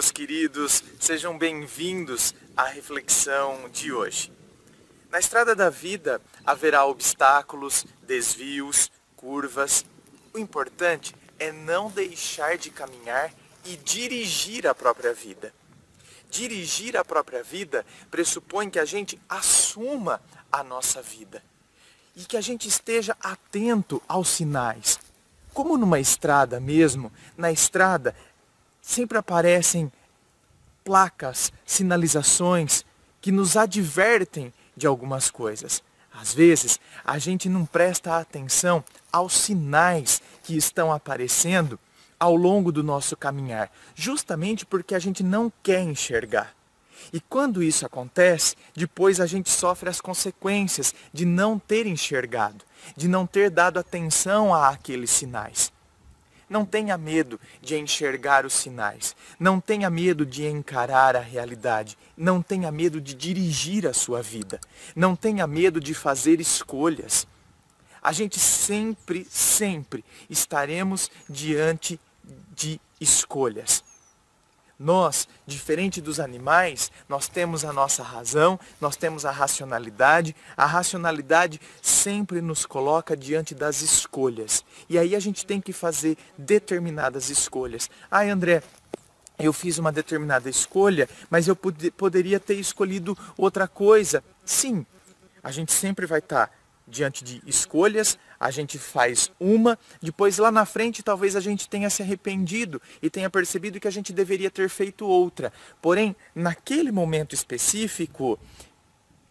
meus queridos, sejam bem-vindos à reflexão de hoje. Na estrada da vida haverá obstáculos, desvios, curvas. O importante é não deixar de caminhar e dirigir a própria vida. Dirigir a própria vida pressupõe que a gente assuma a nossa vida e que a gente esteja atento aos sinais. Como numa estrada mesmo, na estrada sempre aparecem placas, sinalizações que nos advertem de algumas coisas. Às vezes, a gente não presta atenção aos sinais que estão aparecendo ao longo do nosso caminhar, justamente porque a gente não quer enxergar. E quando isso acontece, depois a gente sofre as consequências de não ter enxergado, de não ter dado atenção àqueles sinais. Não tenha medo de enxergar os sinais. Não tenha medo de encarar a realidade. Não tenha medo de dirigir a sua vida. Não tenha medo de fazer escolhas. A gente sempre estaremos diante de escolhas. Nós, diferente dos animais, nós temos a nossa razão, nós temos a racionalidade. A racionalidade sempre nos coloca diante das escolhas. E aí a gente tem que fazer determinadas escolhas. Ai, André, eu fiz uma determinada escolha, mas eu poderia ter escolhido outra coisa. Sim, a gente sempre vai estar diante de escolhas, a gente faz uma, depois lá na frente talvez a gente tenha se arrependido e tenha percebido que a gente deveria ter feito outra. Porém, naquele momento específico,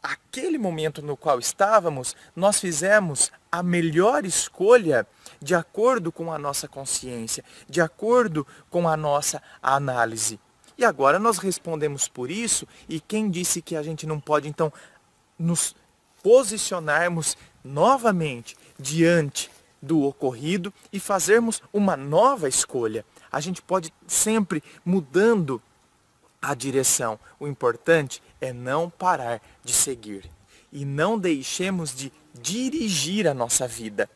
aquele momento no qual estávamos, nós fizemos a melhor escolha de acordo com a nossa consciência, de acordo com a nossa análise. E agora nós respondemos por isso, e quem disse que a gente não pode então nos posicionarmos novamente diante do ocorrido e fazermos uma nova escolha. A gente pode sempre mudando a direção. O importante é não parar de seguir. E não deixemos de dirigir a nossa vida.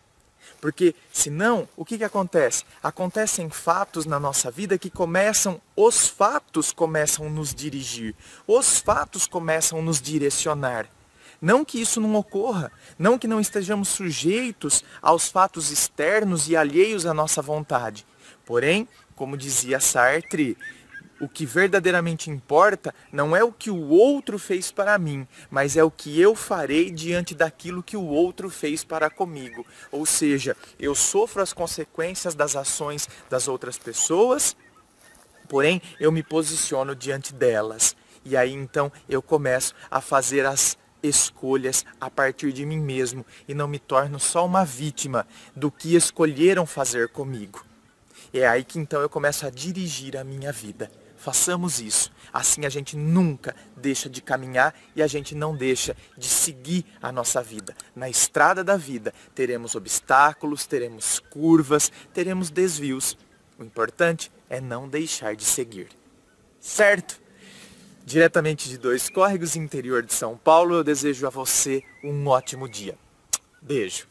Porque senão, o que acontece? Acontecem fatos na nossa vida que os fatos começam a nos dirigir. Os fatos começam a nos direcionar. Não que isso não ocorra, não que não estejamos sujeitos aos fatos externos e alheios à nossa vontade. Porém, como dizia Sartre, o que verdadeiramente importa não é o que o outro fez para mim, mas é o que eu farei diante daquilo que o outro fez para comigo. Ou seja, eu sofro as consequências das ações das outras pessoas, porém eu me posiciono diante delas. E aí então eu começo a fazer as escolhas a partir de mim mesmo e não me torno só uma vítima do que escolheram fazer comigo. É aí que então eu começo a dirigir a minha vida. Façamos isso. Assim a gente nunca deixa de caminhar e a gente não deixa de seguir a nossa vida. Na estrada da vida teremos obstáculos, teremos curvas, teremos desvios. O importante é não deixar de seguir. Certo? Diretamente de Dois Córregos, interior de São Paulo, eu desejo a você um ótimo dia. Beijo.